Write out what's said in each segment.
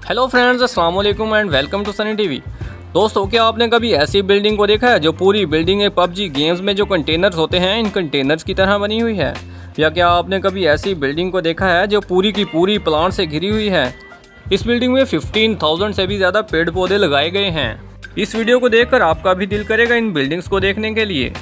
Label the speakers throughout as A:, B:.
A: Hello friends, अस्सलाम वालेकुम and welcome to Sunny TV. दोस्तों, क्या आपने कभी ऐसी बिल्डिंग को देखा है जो पूरी बिल्डिंग एक पबजी गेम्स में जो कंटेनर्स होते हैं इन कंटेनर्स की तरह बनी हुई है? या क्या आपने कभी ऐसी बिल्डिंग को देखा है जो पूरी की पूरी प्लांट से घिरी हुई है? इस बिल्डिंग में 15,000 से भी ज़्यादा पेड़ पौधे लगाए गए हैं। इस वीडियो को देखकर आपका भी दिल करेगा इन बिल्डिंग्स को देखने के लिए।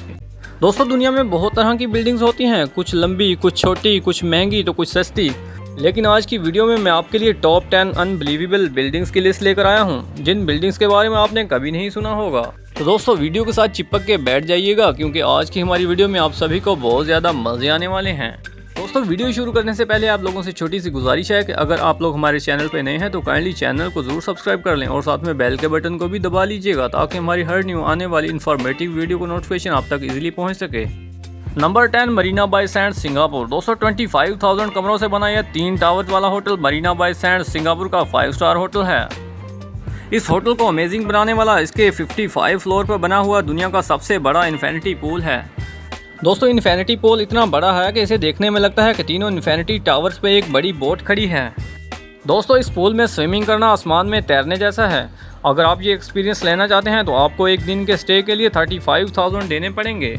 A: दोस्तों, दुनिया में बहुत तरह की बिल्डिंग्स होती हैं, कुछ लंबी, कुछ छोटी, कुछ महंगी तो कुछ सस्ती। लेकिन आज की वीडियो में मैं आपके लिए टॉप 10 अनबिलीवेबल बिल्डिंग्स की लिस्ट लेकर आया हूं, जिन बिल्डिंग्स के बारे में आपने कभी नहीं सुना होगा। तो दोस्तों, वीडियो के साथ चिपक के बैठ जाइएगा, क्योंकि आज की हमारी वीडियो में आप सभी को बहुत ज़्यादा मज़े आने वाले हैं। दोस्तों, वीडियो शुरू करने से पहले आप लोगों से छोटी सी गुजारिश है कि अगर आप लोग हमारे चैनल पर नए हैं तो काइंडली चैनल को ज़रूर सब्सक्राइब कर लें और साथ में बेल के बटन को भी दबा लीजिएगा, ताकि हमारी हर न्यू आने वाली इन्फॉर्मेटिव वीडियो को नोटिफिकेशन आप तक ईजिली पहुँच सके। Number 10, Marina Bay Sands Singapore. दोस्तों, 25,000 कमरों से बना यह 3 टावर वाला होटल मरीना बाय सैंड्स सिंगापुर का 5 स्टार होटल है। इस होटल को अमेजिंग बनाने वाला इसके 55 फ्लोर पर बना हुआ दुनिया का सबसे बड़ा इन्फिनिटी पूल है। दोस्तों, इन्फिनिटी पूल इतना बड़ा है कि इसे देखने में लगता है कि तीनों इन्फिनिटी टावर्स पे एक बड़ी बोट खड़ी है। दोस्तों, इस पूल में स्विमिंग करना आसमान में तैरने जैसा है। अगर आप ये एक्सपीरियंस लेना चाहते हैं तो आपको एक दिन के स्टे के लिए 35,000 देने पड़ेंगे।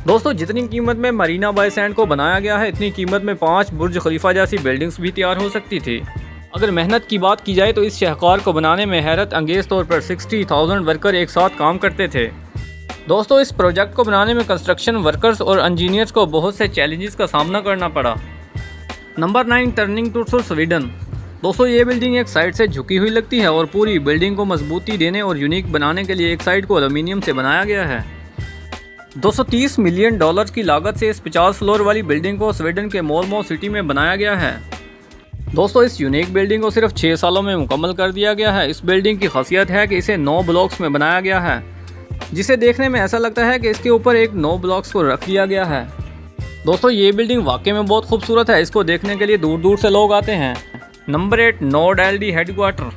A: दोस्तों, जितनी कीमत में मरीना बाय सैंड को बनाया गया है, इतनी कीमत में 5 बुर्ज खलीफा जैसी बिल्डिंग्स भी तैयार हो सकती थी। अगर मेहनत की बात की जाए तो इस शहकार को बनाने में हैरत अंगेज तौर पर 60,000 वर्कर एक साथ काम करते थे। दोस्तों, इस प्रोजेक्ट को बनाने में कंस्ट्रक्शन वर्कर्स और इंजीनियर्स को बहुत से चैलेंजेस का सामना करना पड़ा। Number 9, turning Toots Sweden. दोस्तों, ये बिल्डिंग एक साइड से झुकी हुई लगती है और पूरी बिल्डिंग को मजबूती देने और यूनिक बनाने के लिए एक साइड को एल्यूमिनियम से बनाया गया है। 230 मिलियन डॉलर की लागत से इस 50 फ्लोर वाली बिल्डिंग को स्वीडन के मोल्मो सिटी में बनाया गया है। दोस्तों, इस यूनिक बिल्डिंग को सिर्फ 6 सालों में मुकम्मल कर दिया गया है। इस बिल्डिंग की खासियत है कि इसे 9 ब्लॉक्स में बनाया गया है, जिसे देखने में ऐसा लगता है कि इसके ऊपर एक 9 ब्लॉक्स को रख दिया गया है। दोस्तों, ये बिल्डिंग वाकई में बहुत खूबसूरत है। इसको देखने के लिए दूर दूर से लोग आते हैं। नंबर 8, नोड एलडी हेडक्वार्टर।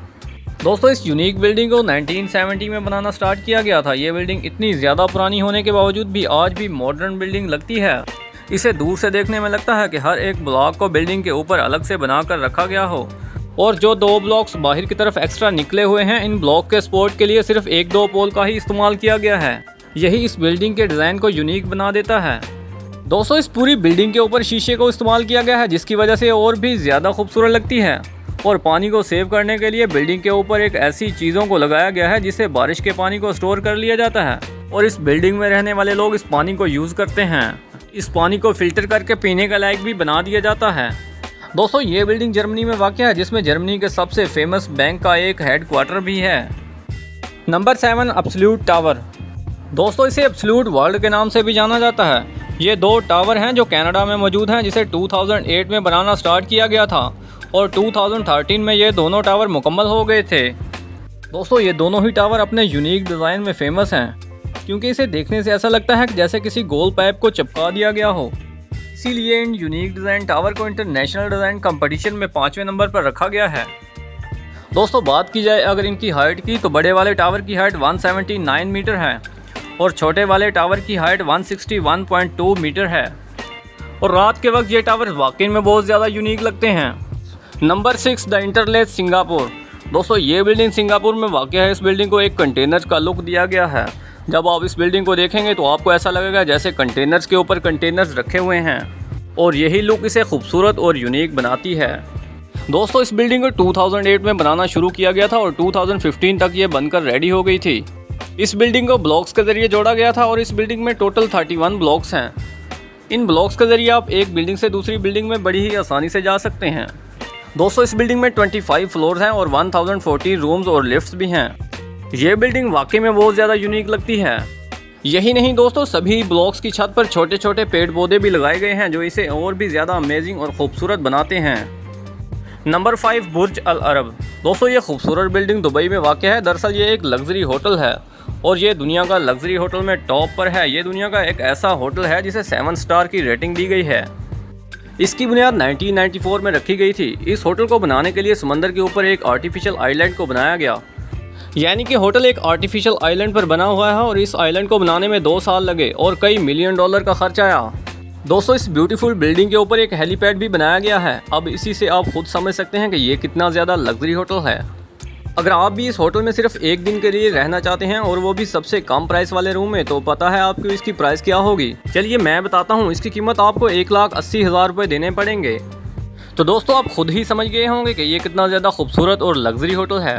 A: दोस्तों, इस यूनिक बिल्डिंग को 1970 में बनाना स्टार्ट किया गया था। ये बिल्डिंग इतनी ज़्यादा पुरानी होने के बावजूद भी आज भी मॉडर्न बिल्डिंग लगती है। इसे दूर से देखने में लगता है कि हर एक ब्लॉक को बिल्डिंग के ऊपर अलग से बनाकर रखा गया हो, और जो 2 ब्लॉक्स बाहर की तरफ एक्स्ट्रा निकले हुए हैं, इन ब्लॉक के सपोर्ट के लिए सिर्फ 1-2 पोल का ही इस्तेमाल किया गया है। यही इस बिल्डिंग के डिज़ाइन को यूनिक बना देता है। दोस्तों, इस पूरी बिल्डिंग के ऊपर शीशे को इस्तेमाल किया गया है, जिसकी वजह से और भी ज़्यादा खूबसूरत लगती है। और पानी को सेव करने के लिए बिल्डिंग के ऊपर एक ऐसी चीज़ों को लगाया गया है जिससे बारिश के पानी को स्टोर कर लिया जाता है, और इस बिल्डिंग में रहने वाले लोग इस पानी को यूज़ करते हैं। इस पानी को फिल्टर करके पीने का लायक भी बना दिया जाता है। दोस्तों, ये बिल्डिंग जर्मनी में वाक़ है, जिसमें जर्मनी के सबसे फेमस बैंक का एक हेडक्वार्टर भी है। Number 7, absolute tower. दोस्तों, इसे एब्सोल्यूट वर्ल्ड के नाम से भी जाना जाता है। ये 2 टावर हैं जो कनाडा में मौजूद हैं, जिसे 2008 में बनाना स्टार्ट किया गया था, और 2013 में ये दोनों टावर मुकम्मल हो गए थे। दोस्तों, ये दोनों ही टावर अपने यूनिक डिज़ाइन में फेमस हैं, क्योंकि इसे देखने से ऐसा लगता है कि जैसे किसी गोल पाइप को चिपका दिया गया हो। इसीलिए इन यूनिक डिज़ाइन टावर को इंटरनेशनल डिज़ाइन कंपटीशन में 5वें नंबर पर रखा गया है। दोस्तों, बात की जाए अगर इनकी हाइट की, तो बड़े वाले टावर की हाइट 179 मीटर है और छोटे वाले टावर की हाइट 161.2 मीटर है। और रात के वक्त ये टावर वाकई में बहुत ज़्यादा यूनिक लगते हैं। Number 6, the interlace Singapore. दोस्तों, ये बिल्डिंग सिंगापुर में वाक़ है। इस बिल्डिंग को एक कंटेनर का लुक दिया गया है। जब आप इस बिल्डिंग को देखेंगे तो आपको ऐसा लगेगा जैसे कंटेनर्स के ऊपर कंटेनर्स रखे हुए हैं, और यही लुक इसे खूबसूरत और यूनिक बनाती है। दोस्तों, इस बिल्डिंग को 2008 में बनाना शुरू किया गया था और 2015 तक ये बनकर रेडी हो गई थी। इस बिल्डिंग को ब्लॉक्स के ज़रिए जोड़ा गया था और इस बिल्डिंग में टोटल 31 ब्लॉक्स हैं। इन ब्लॉक्स के ज़रिए आप एक बिल्डिंग से दूसरी बिल्डिंग में बड़ी ही आसानी से जा सकते हैं। दोस्तों, इस बिल्डिंग में 25 फ्लोर्स हैं और 1014 रूम्स और लिफ्ट्स भी हैं। ये बिल्डिंग वाकई में बहुत ज़्यादा यूनिक लगती है। यही नहीं दोस्तों, सभी ब्लॉक्स की छत पर छोटे छोटे पेड़ पौधे भी लगाए गए हैं, जो इसे और भी ज़्यादा अमेजिंग और ख़ूबसूरत बनाते हैं। नंबर 5, बुर्ज अल अरब। दोस्तों, ये खूबसूरत बिल्डिंग दुबई में वाक़ है। दरअसल ये एक लग्जरी होटल है और ये दुनिया का लग्जरी होटल में टॉप पर है। ये दुनिया का एक ऐसा होटल है जिसे 7 स्टार की रेटिंग दी गई है। इसकी बुनियाद 1994 में रखी गई थी। इस होटल को बनाने के लिए समंदर के ऊपर एक आर्टिफिशियल आइलैंड को बनाया गया, यानी कि होटल एक आर्टिफिशियल आइलैंड पर बना हुआ है, और इस आइलैंड को बनाने में 2 साल लगे और कई मिलियन डॉलर का खर्च आया। दोस्तों, इस ब्यूटीफुल बिल्डिंग के ऊपर एक हेलीपैड भी बनाया गया है। अब इसी से आप खुद समझ सकते हैं कि ये कितना ज़्यादा लग्जरी होटल है। अगर आप भी इस होटल में सिर्फ एक दिन के लिए रहना चाहते हैं और वो भी सबसे कम प्राइस वाले रूम में, तो पता है आपको इसकी प्राइस क्या होगी। चलिए मैं बताता हूँ। इसकी कीमत आपको 1,80,000 रुपये देने पड़ेंगे। तो दोस्तों आप खुद ही समझ गए होंगे कि ये कितना ज़्यादा खूबसूरत और लग्जरी होटल है।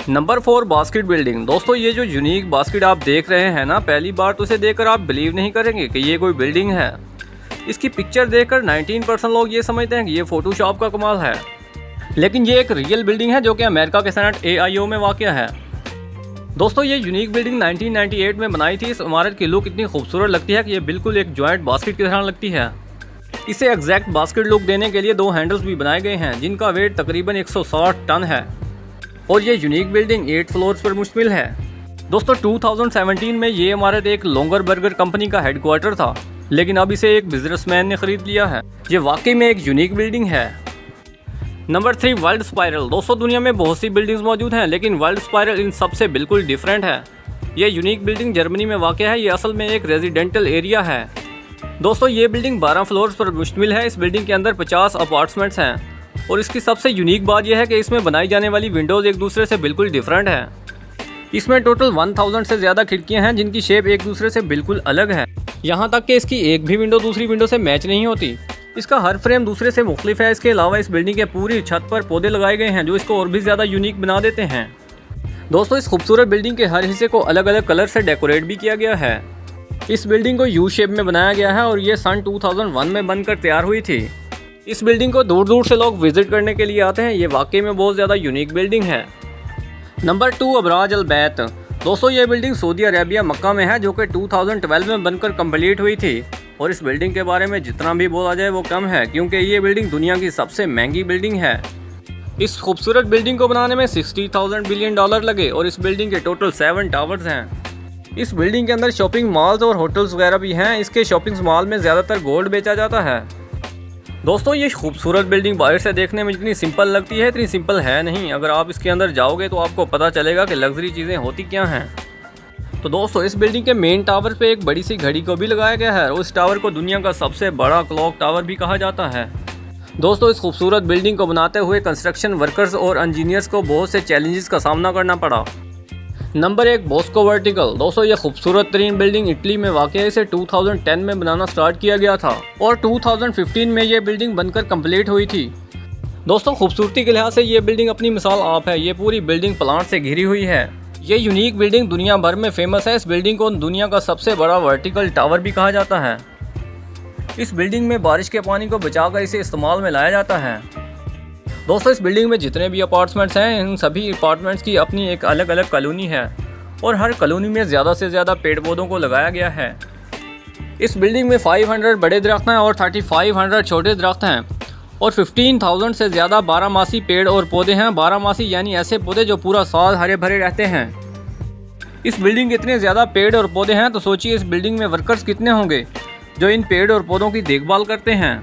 A: Number 4 basket building. दोस्तों ये जो यूनिक बास्केट आप देख रहे हैं ना, पहली बार तो इसे देखकर आप बिलीव नहीं करेंगे कि ये कोई बिल्डिंग है। इसकी पिक्चर देखकर 19% लोग ये समझते हैं कि ये फोटोशॉप का कमाल है, लेकिन ये एक रियल बिल्डिंग है जो कि अमेरिका के सेनेट AIO में वाक़या है। दोस्तों ये यूनिक बिल्डिंग 1998 में बनाई थी। इस इमारत की लुक इतनी खूबसूरत लगती है कि ये बिल्कुल एक जॉइंट बास्केट की तरह लगती है। इसे एग्जैक्ट बास्केट लुक देने के लिए 2 हैंडल्स भी बनाए गए हैं जिनका वेट तकरीबन 160 टन है और ये यूनिक बिल्डिंग 8 फ्लोर्स पर मुश्तमिल है। दोस्तों 2017 में ये इमारत एक लोंगर बर्गर कंपनी का हेडक्वार्टर था, लेकिन अब इसे एक बिजनेसमैन ने ख़रीद लिया है। ये वाकई में एक यूनिक बिल्डिंग है। Number 3 world spiral. दोस्तों दुनिया में बहुत सी बिल्डिंग्स मौजूद हैं, लेकिन वर्ल्ड स्पायरल इन सबसे बिल्कुल डिफरेंट है। ये यूनिक बिल्डिंग जर्मनी में वाक़या है। ये असल में एक रेजिडेंटल एरिया है। दोस्तों ये बिल्डिंग 12 फ्लोर्स पर मुश्तमिल है। इस बिल्डिंग के अंदर 50 अपार्टमेंट्स हैं और इसकी सबसे यूनिक बात यह है कि इसमें बनाई जाने वाली विंडोज़ एक दूसरे से बिल्कुल डिफरेंट है। इसमें टोटल 1000 से ज़्यादा खिड़कियाँ हैं जिनकी शेप एक दूसरे से बिल्कुल अलग है। यहाँ तक कि इसकी एक भी विंडो दूसरी विंडो से मैच नहीं होती। इसका हर फ्रेम दूसरे से मुख्तलिफ है। इसके अलावा इस बिल्डिंग के पूरी छत पर पौधे लगाए गए हैं जो इसको और भी ज़्यादा यूनिक बना देते हैं। दोस्तों इस खूबसूरत बिल्डिंग के हर हिस्से को अलग अलग कलर से डेकोरेट भी किया गया है। इस बिल्डिंग को यू शेप में बनाया गया है और ये सन 2001 में बनकर तैयार हुई थी। इस बिल्डिंग को दूर दूर से लोग विजिट करने के लिए आते हैं। ये वाकई में बहुत ज़्यादा यूनिक बिल्डिंग है। नंबर 2 अबराज अल बैत। दोस्तों ये बिल्डिंग सऊदी अरेबिया मक्का में है जो कि 2012 में बनकर कंप्लीट हुई थी और इस बिल्डिंग के बारे में जितना भी बोला जाए वो कम है, क्योंकि ये बिल्डिंग दुनिया की सबसे महंगी बिल्डिंग है। इस खूबसूरत बिल्डिंग को बनाने में $60,000 बिलियन लगे और इस बिल्डिंग के टोटल 7 टावर्स हैं। इस बिल्डिंग के अंदर शॉपिंग मॉल्स और होटल्स वगैरह भी हैं। इसके शॉपिंग मॉल में ज़्यादातर गोल्ड बेचा जाता है। दोस्तों ये खूबसूरत बिल्डिंग बाहर से देखने में जितनी सिंपल लगती है इतनी सिंपल है नहीं। अगर आप इसके अंदर जाओगे तो आपको पता चलेगा कि लग्जरी चीज़ें होती क्या हैं। तो दोस्तों इस बिल्डिंग के मेन टावर पे एक बड़ी सी घड़ी को भी लगाया गया है और उस टावर को दुनिया का सबसे बड़ा क्लॉक टावर भी कहा जाता है। दोस्तों इस खूबसूरत बिल्डिंग को बनाते हुए कंस्ट्रक्शन वर्कर्स और इंजीनियर्स को बहुत से चैलेंजेस का सामना करना पड़ा। Number 1 Bosco vertical. दोस्तों ये खूबसूरत तरीन बिल्डिंग इटली में वाक़या है। इसे 2010 में बनाना स्टार्ट किया गया था और 2015 में ये बिल्डिंग बनकर कंप्लीट हुई थी। दोस्तों खूबसूरती के लिहाज से ये बिल्डिंग अपनी मिसाल आप है। ये पूरी बिल्डिंग प्लांट से घिरी हुई है। ये यूनिक बिल्डिंग दुनिया भर में फेमस है। इस बिल्डिंग को दुनिया का सबसे बड़ा वर्टिकल टावर भी कहा जाता है। इस बिल्डिंग में बारिश के पानी को बचाकर इसे इस्तेमाल में लाया जाता है। दोस्तों इस बिल्डिंग में जितने भी अपार्टमेंट्स हैं इन सभी अपार्टमेंट्स की अपनी एक अलग अलग कॉलोनी है और हर कॉलोनी में ज़्यादा से ज़्यादा पेड़ पौधों को लगाया गया है। इस बिल्डिंग में 500 बड़े दरख्त हैं और 3500 छोटे दरख्त हैं और 15,000 से ज़्यादा 12मासी पेड़ और पौधे हैं। 12मासी यानी ऐसे पौधे जो पूरा साल हरे भरे रहते हैं। इस बिल्डिंग के इतने ज़्यादा पेड़ और पौधे हैं तो सोचिए इस बिल्डिंग में वर्कर्स कितने होंगे जो इन पेड़ और पौधों की देखभाल करते हैं।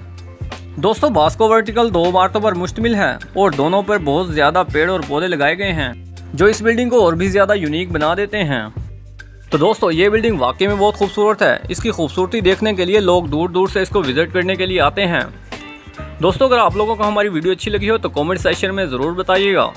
A: दोस्तों बॉस्को वर्टिकल 2 इमारतों पर मुश्तमिल है और दोनों पर बहुत ज़्यादा पेड़ और पौधे लगाए गए हैं जो इस बिल्डिंग को और भी ज़्यादा यूनिक बना देते हैं। तो दोस्तों ये बिल्डिंग वाकई में बहुत खूबसूरत है। इसकी खूबसूरती देखने के लिए लोग दूर दूर से इसको विज़िट करने के लिए आते हैं। दोस्तों अगर आप लोगों को हमारी वीडियो अच्छी लगी हो तो कमेंट सेक्शन में ज़रूर बताइएगा।